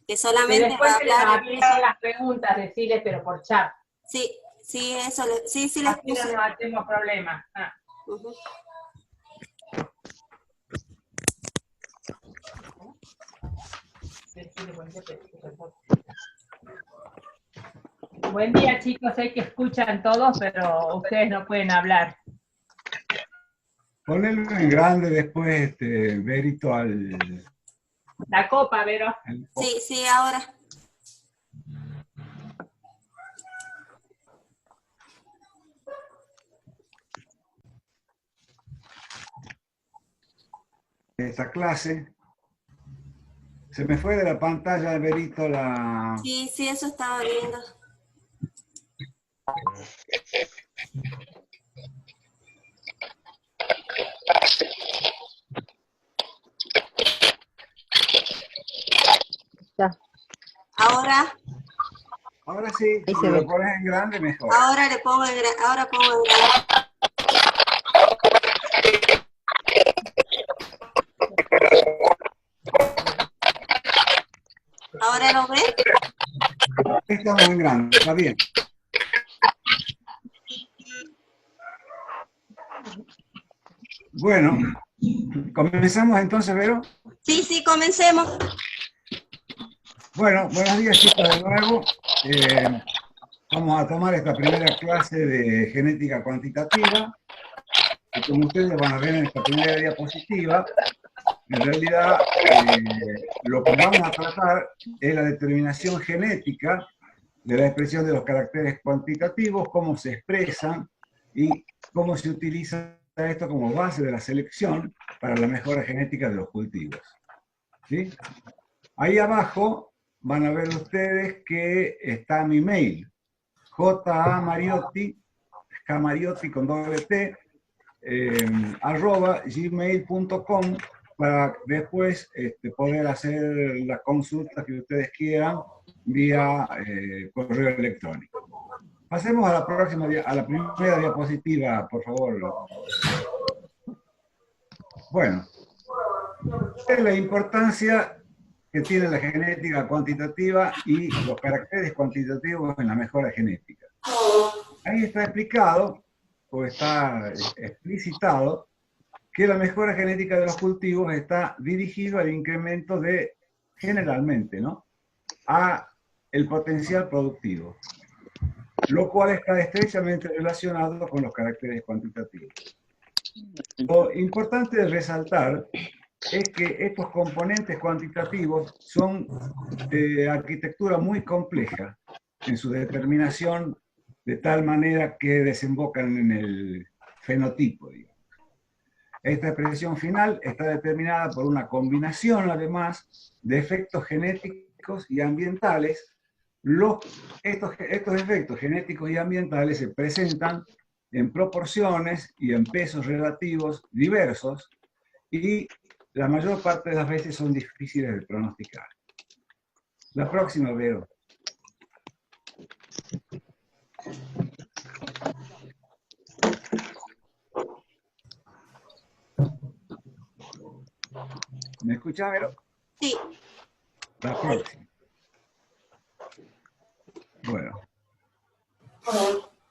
que Que solamente después va a se les hablar. habilitan las preguntas, decirles, pero por chat. Sí, sí, eso, sí, sí les Así no puse. nos hacemos problemas. Ah. Ujú. Buen día, chicos. Sé que escuchan todos, pero ustedes no pueden hablar. Ponelo en grande después, Berito, La copa, Vero. Sí, sí, ahora. esta clase. Se me fue de la pantalla, Berito, la... Sí, sí, eso estaba viendo. Ya. Ahora, Ahora sí, Ahí si se lo ve. pones en grande, mejor. ahora le pongo ahora pongo en grande. ¿Ahora lo ves? Estamos en grande, está bien. Bueno, comenzamos entonces, Vero. Sí, sí, comencemos. Bueno, buenos días, chicos, de nuevo. Vamos a tomar esta primera clase de genética cuantitativa, que como ustedes van a ver en esta primera diapositiva, en realidad lo que vamos a tratar es la determinación genética de la expresión de los caracteres cuantitativos, cómo se expresan y cómo se utiliza esto como base de la selección para la mejora genética de los cultivos. ¿Sí? Ahí abajo van a ver ustedes que está mi mail, jamariotti, jamariotti con doble T, @gmail.com, para después poder hacer las consultas que ustedes quieran vía correo electrónico. Pasemos a la próxima, a la primera diapositiva, por favor. Bueno, es la importancia que tiene la genética cuantitativa y los caracteres cuantitativos en la mejora genética. Ahí está explicado, o está explicitado, que la mejora genética de los cultivos está dirigido al incremento de, generalmente, ¿no?, a el potencial productivo, lo cual está estrechamente relacionado con los caracteres cuantitativos. Lo importante de resaltar es que estos componentes cuantitativos son de arquitectura muy compleja en su determinación, de tal manera que desembocan en el fenotipo, digamos. Esta expresión final está determinada por una combinación, además, de efectos genéticos y ambientales. Estos efectos genéticos y ambientales se presentan en proporciones y en pesos relativos diversos y la mayor parte de las veces son difíciles de pronosticar. La próxima, Vero. ¿Me escuchás, Vero? Sí. La próxima. Bueno.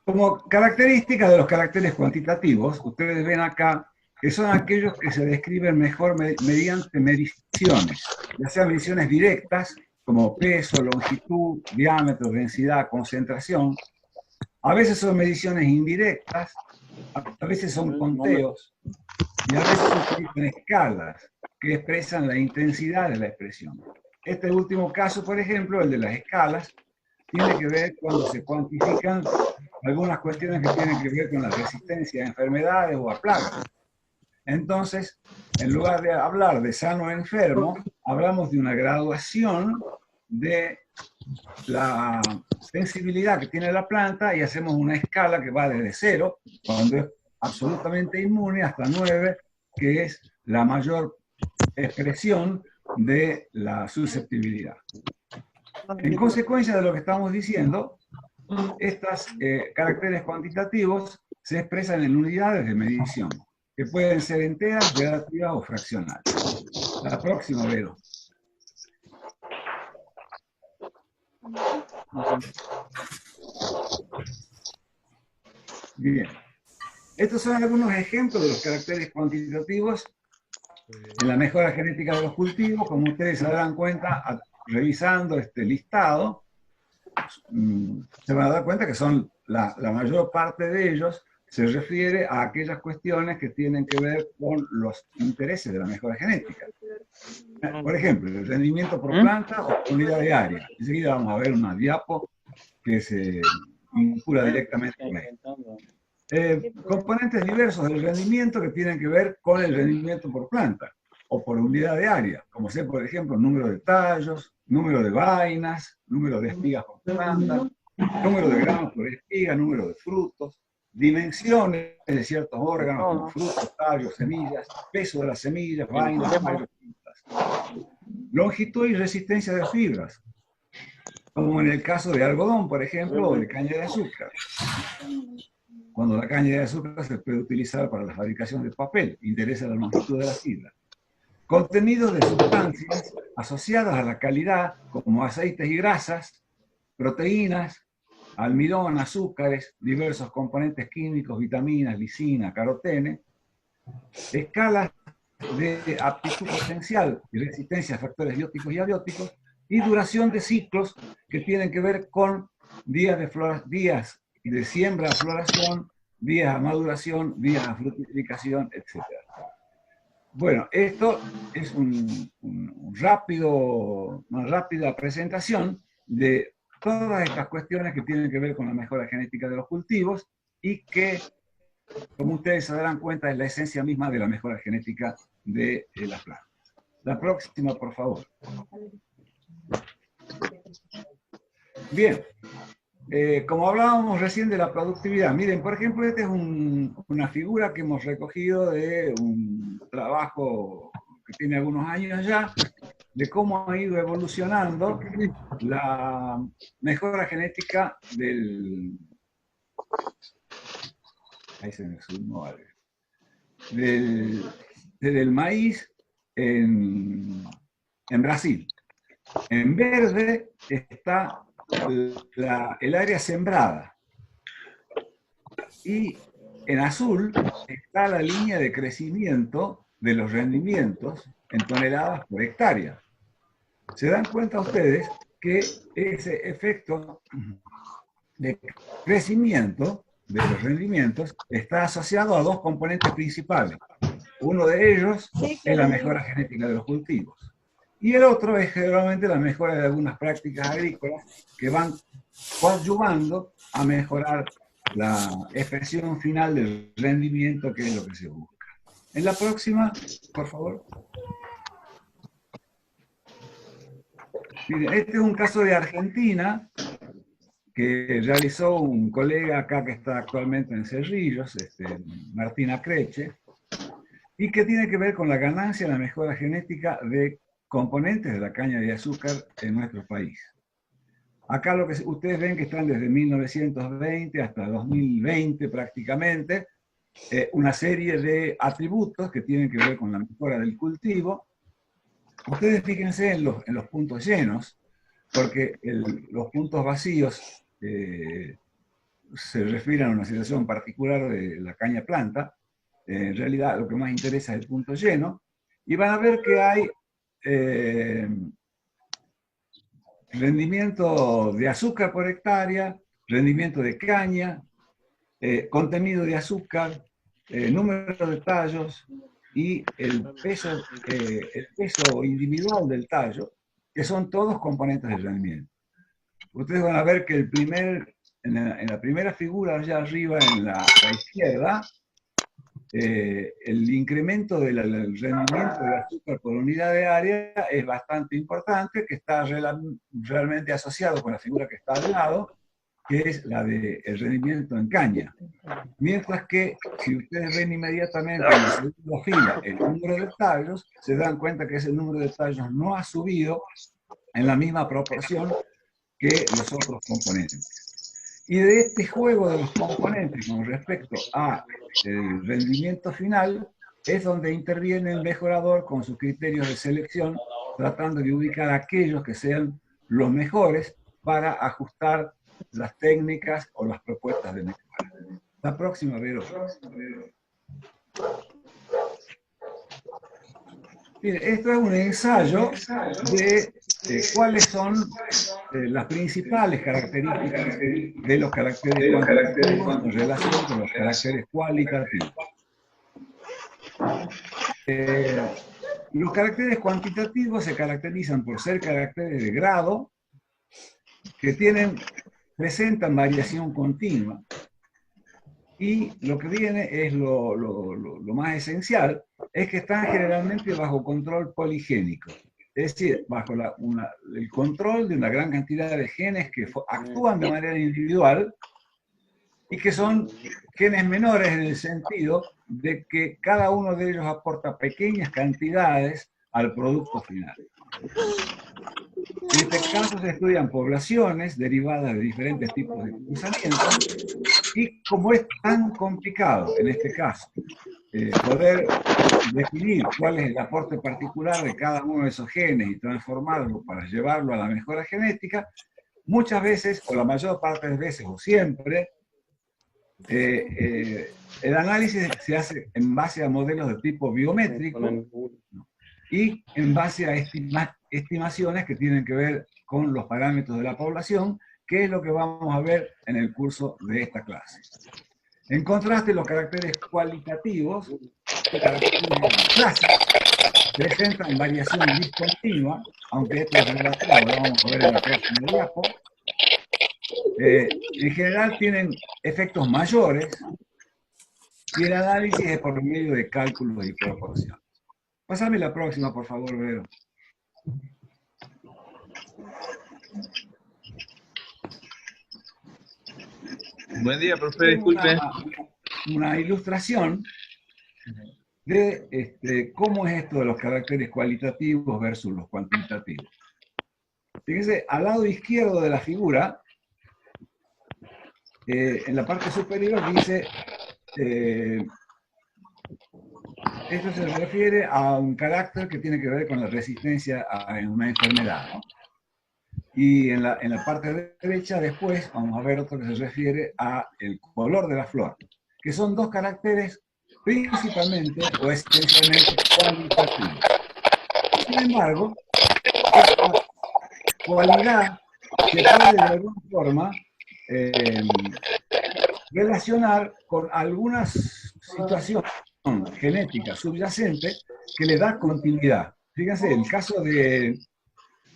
Como característica de los caracteres cuantitativos, ustedes ven acá que son aquellos que se describen mejor mediante mediciones, ya sean mediciones directas, como peso, longitud, diámetro, densidad, concentración. A veces son mediciones indirectas, a veces son conteos, y a veces se utilizan escalas que expresan la intensidad de la expresión. Este último caso, por ejemplo, el de las escalas, tiene que ver cuando se cuantifican algunas cuestiones que tienen que ver con la resistencia a enfermedades o a plagas. Entonces, en lugar de hablar de sano o enfermo, hablamos de una graduación de la sensibilidad que tiene la planta y hacemos una escala que va desde 0, cuando es absolutamente inmune, hasta 9, que es la mayor expresión de la susceptibilidad. En consecuencia de lo que estamos diciendo, estos caracteres cuantitativos se expresan en unidades de medición, que pueden ser enteras, relativas o fraccionales. La próxima, Vero. Bien. Estos son algunos ejemplos de los caracteres cuantitativos en la mejora genética de los cultivos. Como ustedes se darán cuenta, revisando este listado, se van a dar cuenta que son la mayor parte de ellos se refiere a aquellas cuestiones que tienen que ver con los intereses de la mejora genética. Por ejemplo, el rendimiento por planta o por unidad de área. Enseguida vamos a ver una diapo que se vincula directamente con esto. Componentes diversos del rendimiento que tienen que ver con el rendimiento por planta o por unidad de área, como ser, por ejemplo, número de tallos, número de vainas, número de espigas por planta, número de granos por espiga, número de frutos, dimensiones de ciertos órganos, como frutos, tallos, semillas, peso de las semillas, vainas, tallos, plantas, longitud y resistencia de fibras, como en el caso de algodón, por ejemplo, o de caña de azúcar. Cuando la caña de azúcar se puede utilizar para la fabricación de papel, interesa la longitud de la fibra. Contenidos de sustancias asociadas a la calidad, como aceites y grasas, proteínas, almidón, azúcares, diversos componentes químicos, vitaminas, lisina, carotene, escalas de aptitud potencial y resistencia a factores bióticos y abióticos, y duración de ciclos que tienen que ver con días de siembra a floración, días a maduración, días a fructificación, etc. Bueno, esto es una rápida presentación de todas estas cuestiones que tienen que ver con la mejora genética de los cultivos y que, como ustedes se darán cuenta, es la esencia misma de la mejora genética de las plantas. La próxima, por favor. Bien. Como hablábamos recién de la productividad, miren, por ejemplo, esta es una figura que hemos recogido de un trabajo que tiene algunos años ya, de cómo ha ido evolucionando la mejora genética ahí se me sumó algo, del maíz en Brasil. En verde está el área sembrada. Y en azul está la línea de crecimiento de los rendimientos en toneladas por hectárea. Se dan cuenta ustedes que ese efecto de crecimiento de los rendimientos está asociado a dos componentes principales. Uno de ellos es la mejora genética de los cultivos. Y el otro es generalmente la mejora de algunas prácticas agrícolas que van coadyuvando a mejorar la expresión final del rendimiento, que es lo que se busca. En la próxima, por favor. Miren, este es un caso de Argentina que realizó un colega acá que está actualmente en Cerrillos, Martín Acreche, y que tiene que ver con la ganancia y la mejora genética de componentes de la caña de azúcar en nuestro país. Acá lo que ustedes ven que están desde 1920 hasta 2020 prácticamente, una serie de atributos que tienen que ver con la mejora del cultivo. Ustedes fíjense en los puntos llenos, porque los puntos vacíos se refieren a una situación particular de la caña planta. En realidad lo que más interesa es el punto lleno, y van a ver que hay rendimiento de azúcar por hectárea, rendimiento de caña, contenido de azúcar, número de tallos y el peso individual del tallo, que son todos componentes del rendimiento. Ustedes van a ver que en la primera figura allá arriba en la izquierda, el incremento del rendimiento de azúcar por unidad de área es bastante importante, que está realmente asociado con la figura que está al lado, que es la del rendimiento en caña. Mientras que, si ustedes ven inmediatamente en la segunda fila el número de tallos, se dan cuenta que ese número de tallos no ha subido en la misma proporción que los otros componentes. Y de este juego de los componentes con respecto al rendimiento final es donde interviene el mejorador con sus criterios de selección, tratando de ubicar aquellos que sean los mejores para ajustar las técnicas o las propuestas de mejora. La próxima, Vero. Mire, esto es un ensayo de cuáles son las principales características de los caracteres cuantitativos en relación con los caracteres cualitativos. Los caracteres cuantitativos se caracterizan por ser caracteres de grado que presentan variación continua, y lo que viene es lo más esencial, es que están generalmente bajo control poligénico, es decir, bajo el control de una gran cantidad de genes que actúan de manera individual y que son genes menores en el sentido de que cada uno de ellos aporta pequeñas cantidades al producto final. En este caso se estudian poblaciones derivadas de diferentes tipos de cruzamientos, y como es tan complicado en este caso poder definir cuál es el aporte particular de cada uno de esos genes y transformarlo para llevarlo a la mejora genética, muchas veces, o la mayor parte de las veces, o siempre, el análisis se hace en base a modelos de tipo biométrico y en base a estimaciones que tienen que ver con los parámetros de la población, que es lo que vamos a ver en el curso de esta clase. En contraste, los caracteres cualitativos, clásicos, presentan variación discontinua, aunque esto es relativo, lo vamos a ver en la próxima diapo. En general tienen efectos mayores, y el análisis es por medio de cálculos y proporciones. Pásame la próxima, por favor, Vero. Buen día, profe, disculpe. Una ilustración de cómo es esto de los caracteres cualitativos versus los cuantitativos. Fíjense, al lado izquierdo de la figura, en la parte superior dice, esto se refiere a un carácter que tiene que ver con la resistencia a una enfermedad, ¿no? Y en la parte derecha después vamos a ver otro que se refiere al color de la flor, que son dos caracteres principalmente o esencialmente cualitativos. Sin embargo, esta cualidad se puede de alguna forma relacionar con algunas situaciones genéticas subyacentes que le da continuidad. Fíjense, el caso de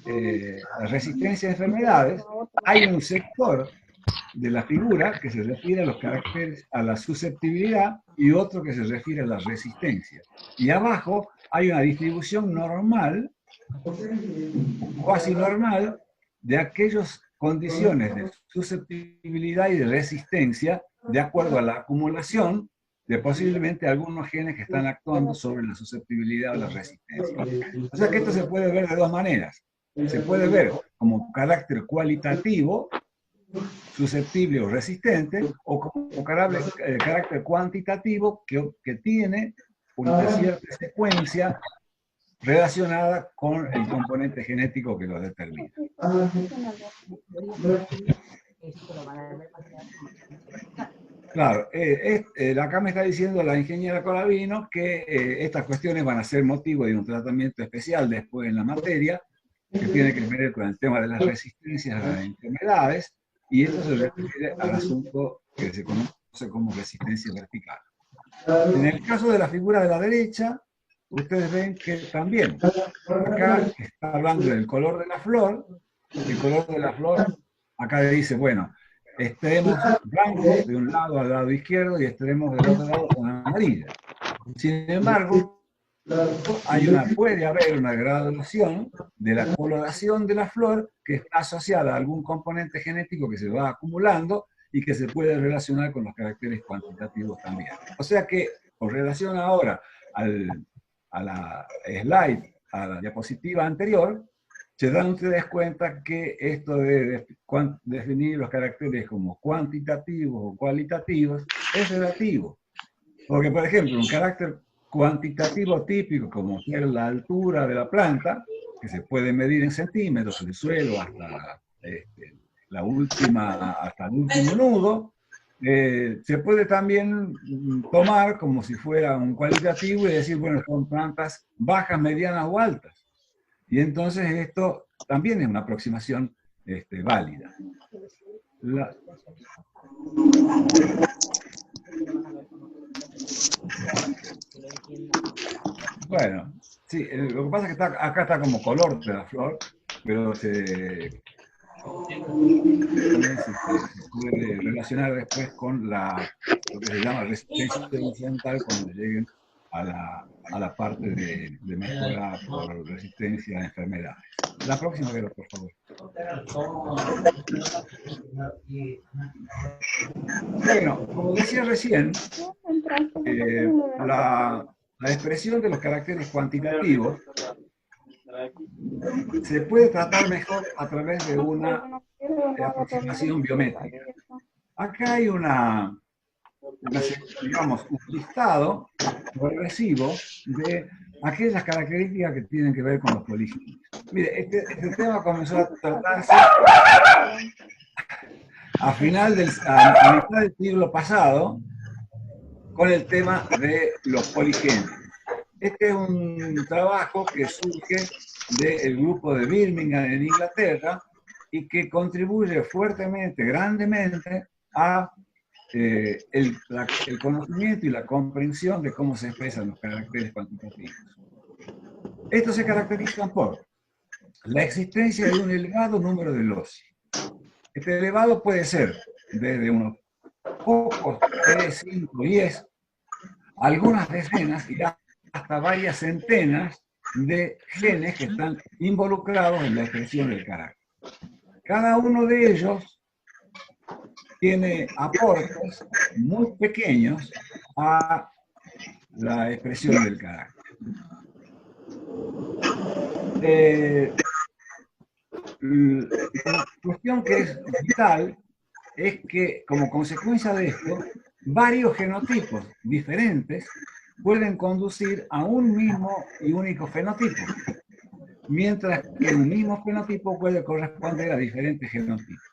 la resistencia a enfermedades, hay un sector de la figura que se refiere a los caracteres, a la susceptibilidad, y otro que se refiere a la resistencia. Y abajo hay una distribución normal, cuasi normal, de aquellas condiciones de susceptibilidad y de resistencia, de acuerdo a la acumulación de posiblemente algunos genes que están actuando sobre la susceptibilidad o la resistencia. O sea que esto se puede ver de dos maneras. Se puede ver como carácter cualitativo, susceptible o resistente, o como carácter cuantitativo que tiene una cierta secuencia relacionada con el componente genético que lo determina. Claro, acá me está diciendo la ingeniera Colavino que estas cuestiones van a ser motivo de un tratamiento especial después en la materia, que tiene que ver con el tema de las resistencias a las enfermedades, y esto se refiere al asunto que se conoce como resistencia vertical. En el caso de la figura de la derecha, ustedes ven que también, acá está hablando del color de la flor, el color de la flor, acá le dice, bueno, extremos blancos de un lado al lado izquierdo y extremos del otro lado con amarilla. Sin embargo, puede haber una graduación de la coloración de la flor que está asociada a algún componente genético que se va acumulando y que se puede relacionar con los caracteres cuantitativos también. O sea que, con relación ahora a la slide, a la diapositiva anterior, se dan ustedes cuenta que esto de definir los caracteres como cuantitativos o cualitativos es relativo. Porque, por ejemplo, un carácter cuantitativo típico, como ser la altura de la planta, que se puede medir en centímetros, del suelo hasta la última, hasta el último nudo, se puede también tomar como si fuera un cualitativo y decir, bueno, son plantas bajas, medianas o altas. Y entonces esto también es una aproximación válida. Bueno, sí, lo que pasa es que acá está como color de la flor, pero se puede relacionar después con lo que se llama resistencia incidental cuando lleguen a la parte de mejora por resistencia a enfermedades. La próxima, Vero, por favor. Bueno, como decía recién, la expresión de los caracteres cuantitativos se puede tratar mejor a través de una aproximación biométrica. Acá hay digamos, un listado progresivo de aquellas características que tienen que ver con los polígenos. Mire, este tema comenzó a tratarse a mitad del siglo pasado con el tema de los poligenos. Este es un trabajo que surge del grupo de Birmingham en Inglaterra y que contribuye fuertemente, grandemente a el conocimiento y la comprensión de cómo se expresan los caracteres cuantitativos. Estos se caracterizan por la existencia de un elevado número de loci. Este elevado puede ser desde unos pocos, 3, 5, 10, algunas decenas y hasta varias centenas de genes que están involucrados en la expresión del carácter. Cada uno de ellos tiene aportes muy pequeños a la expresión del carácter. La cuestión que es vital es que, como consecuencia de esto, varios genotipos diferentes pueden conducir a un mismo y único fenotipo, mientras que un mismo fenotipo puede corresponder a diferentes genotipos.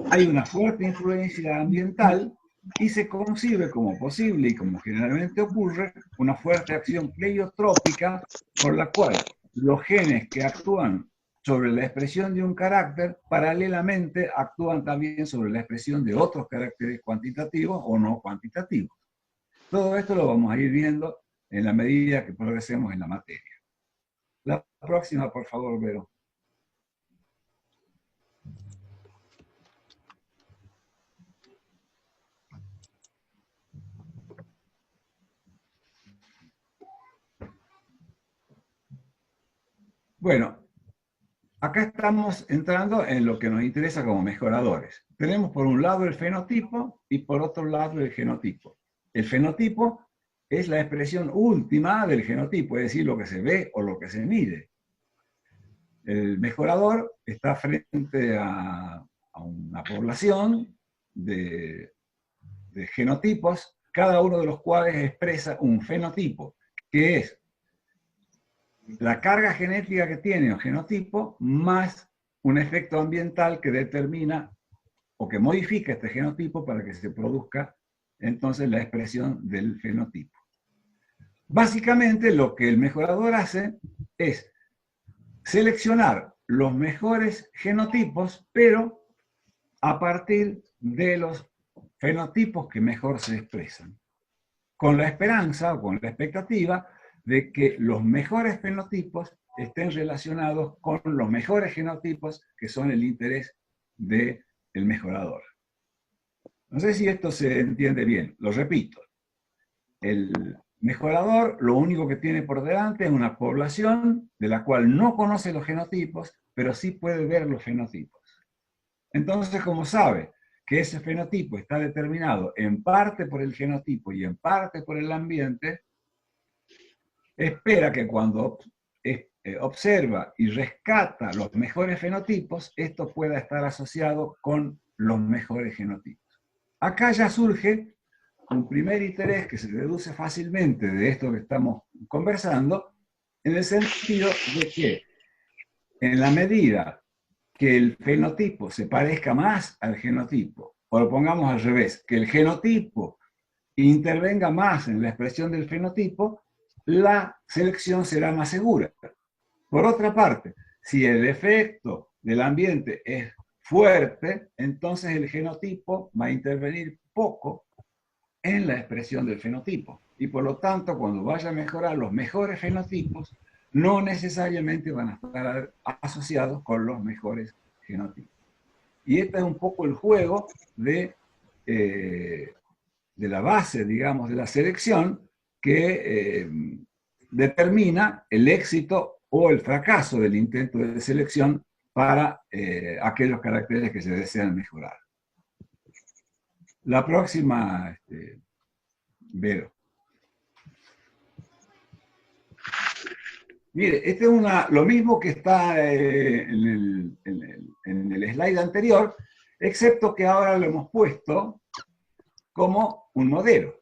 Hay una fuerte influencia ambiental y se concibe como posible, y como generalmente ocurre, una fuerte acción pleiotrópica por la cual los genes que actúan sobre la expresión de un carácter, paralelamente actúan también sobre la expresión de otros caracteres cuantitativos o no cuantitativos. Todo esto lo vamos a ir viendo en la medida que progresemos en la materia. La próxima, por favor, Vero. Bueno, acá estamos entrando en lo que nos interesa como mejoradores. Tenemos por un lado el fenotipo y por otro lado el genotipo. El fenotipo es la expresión última del genotipo, es decir, lo que se ve o lo que se mide. El mejorador está frente a una población de genotipos, cada uno de los cuales expresa un fenotipo, que es la carga genética que tiene el genotipo más un efecto ambiental que determina o que modifica este genotipo para que se produzca entonces la expresión del fenotipo. Básicamente lo que el mejorador hace es seleccionar los mejores genotipos, pero a partir de los fenotipos que mejor se expresan, con la esperanza o con la expectativa de que los mejores fenotipos estén relacionados con los mejores genotipos que son el interés del mejorador. No sé si esto se entiende bien, lo repito. El mejorador lo único que tiene por delante es una población de la cual no conoce los genotipos, pero sí puede ver los fenotipos. Entonces, como sabe que ese fenotipo está determinado en parte por el genotipo y en parte por el ambiente, espera que cuando observa y rescata los mejores fenotipos, esto pueda estar asociado con los mejores genotipos. Acá ya surge un primer interés que se deduce fácilmente de esto que estamos conversando, en el sentido de que en la medida que el fenotipo se parezca más al genotipo, o lo pongamos al revés, que el genotipo intervenga más en la expresión del fenotipo, la selección será más segura. Por otra parte, si el efecto del ambiente es fuerte, entonces el genotipo va a intervenir poco en la expresión del fenotipo. Y por lo tanto, cuando vaya a mejorar los mejores fenotipos, no necesariamente van a estar asociados con los mejores genotipos. Y este es un poco el juego de la base, digamos, de la selección que determina el éxito o el fracaso del intento de selección para aquellos caracteres que se desean mejorar. La próxima, Vero. Mire, este es lo mismo que está en el slide anterior, excepto que ahora lo hemos puesto como un modelo.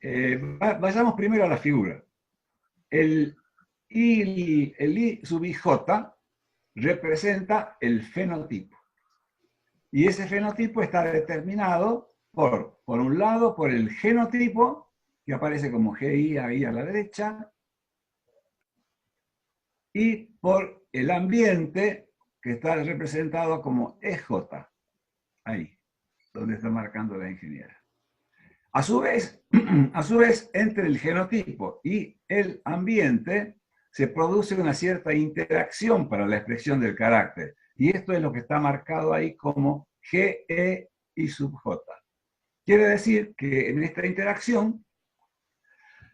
Vayamos primero a la figura. El I sub IJ representa el fenotipo. Y ese fenotipo está determinado por un lado, por el genotipo, que aparece como GI ahí a la derecha, y por el ambiente, que está representado como EJ, ahí, donde está marcando la ingeniera. A su vez, entre el genotipo y el ambiente, se produce una cierta interacción para la expresión del carácter. Y esto es lo que está marcado ahí como GE y sub J. Quiere decir que en esta interacción,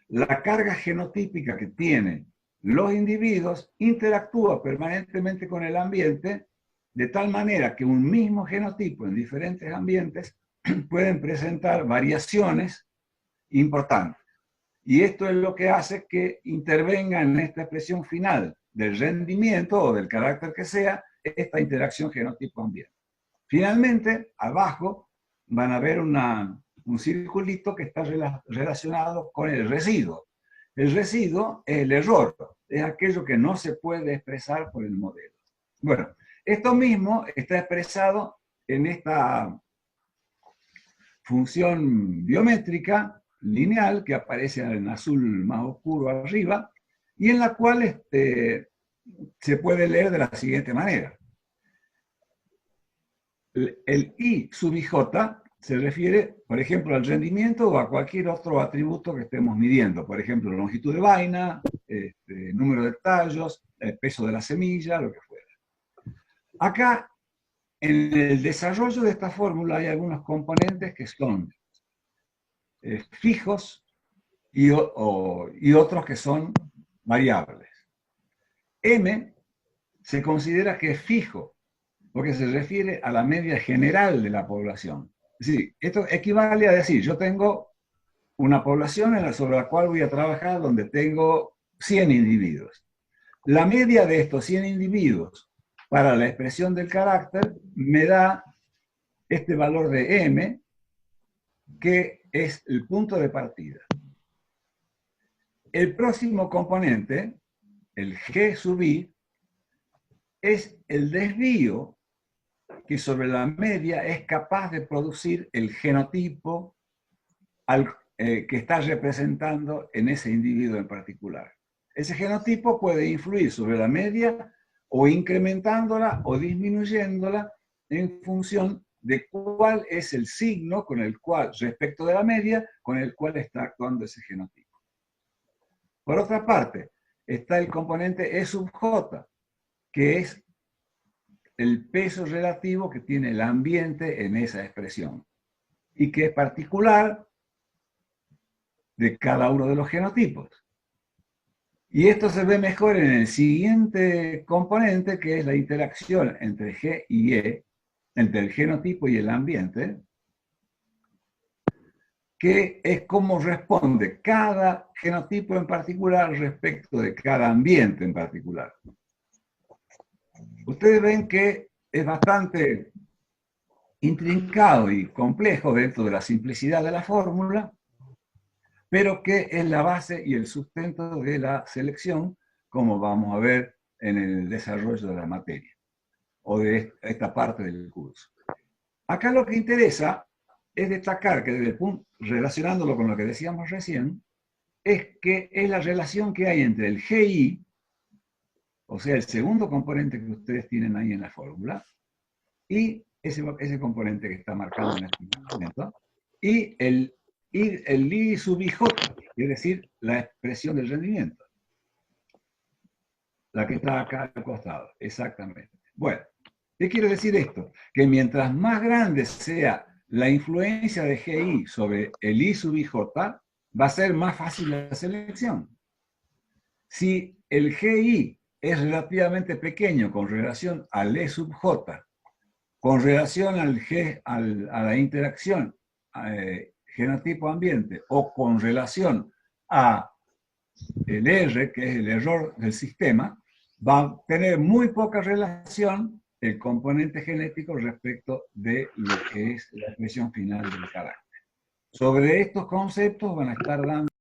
la carga genotípica que tienen los individuos interactúa permanentemente con el ambiente, de tal manera que un mismo genotipo en diferentes ambientes pueden presentar variaciones importantes. Y esto es lo que hace que intervenga en esta expresión final del rendimiento o del carácter que sea, esta interacción genotipo-ambiente. Finalmente, abajo van a ver un circulito que está relacionado con el residuo. El residuo es el error, es aquello que no se puede expresar por el modelo. Bueno, esto mismo está expresado en esta función biométrica lineal que aparece en azul más oscuro arriba y en la cual se puede leer de la siguiente manera. El I sub IJ se refiere, por ejemplo, al rendimiento o a cualquier otro atributo que estemos midiendo. Por ejemplo, longitud de vaina, número de tallos, el peso de la semilla, lo que fuera. Acá, en el desarrollo de esta fórmula hay algunos componentes que son fijos y otros que son variables. M se considera que es fijo, porque se refiere a la media general de la población. Es decir, esto equivale a decir, yo tengo una población sobre la cual voy a trabajar donde tengo 100 individuos. La media de estos 100 individuos para la expresión del carácter me da este valor de M, que es el punto de partida. El próximo componente, el G sub I, es el desvío que sobre la media es capaz de producir el genotipo que está representando en ese individuo en particular. Ese genotipo puede influir sobre la media o incrementándola o disminuyéndola en función de cuál es el signo con el cual, respecto de la media, con el cual está actuando ese genotipo. Por otra parte, está el componente E sub J, que es el peso relativo que tiene el ambiente en esa expresión, y que es particular de cada uno de los genotipos. Y esto se ve mejor en el siguiente componente, que es la interacción entre G y E, entre el genotipo y el ambiente, que es cómo responde cada genotipo en particular respecto de cada ambiente en particular. Ustedes ven que es bastante intrincado y complejo dentro de la simplicidad de la fórmula, pero que es la base y el sustento de la selección, como vamos a ver en el desarrollo de la materia. o de esta parte del curso. Acá lo que interesa es destacar que desde el punto, relacionándolo con lo que decíamos recién, es que es la relación que hay entre el GI, o sea, el segundo componente que ustedes tienen ahí en la fórmula, y ese componente que está marcado en este momento, y el I sub IJ, es decir, la expresión del rendimiento. La que está acá al costado, exactamente. Bueno, ¿qué quiere decir esto? Que mientras más grande sea la influencia de GI sobre el I sub IJ, va a ser más fácil la selección. Si el GI es relativamente pequeño con relación al E sub J, con relación a la interacción genotipo ambiente, o con relación a el R, que es el error del sistema, va a tener muy poca relación el componente genético respecto de lo que es la expresión final del carácter. Sobre estos conceptos van a estar dando